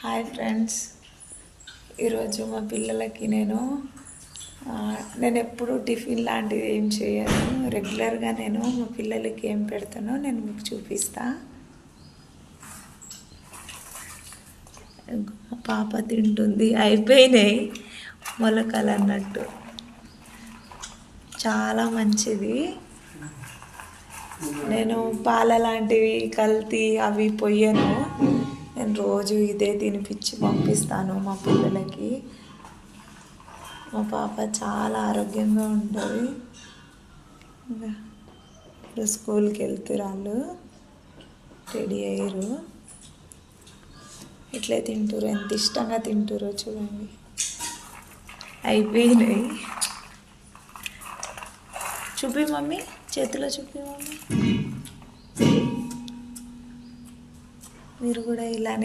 Hi friends, ఈరోజు మా పిల్లలకి నేను ఎప్పుడు టిఫిన్ లాంటివి ఏం చేయను. రెగ్యులర్గా నేను మా పిల్లలకి ఏం పెడతానో నేను మీకు చూపిస్తా. మా పాప తింటుంది. అయిపోయినాయి మొలకలు అన్నట్టు. చాలా మంచిది. నేను పాల లాంటివి కల్తీ అవి పొయ్యను. నేను రోజు ఇదే తినిపించి పంపిస్తాను మా పిల్లలకి. మా పాప చాలా ఆరోగ్యంగా ఉంటుంది. ఇప్పుడు స్కూల్కి వెళ్తురాళ్ళు, రెడీ అయ్యారు. ఇట్లే తింటారు, ఎంత ఇష్టంగా తింటారో చూడండి. అయిపోయినాయి. చూపి మమ్మీ, చేతిలో చూపి మమ్మీ. మీరు కూడా ఇలానే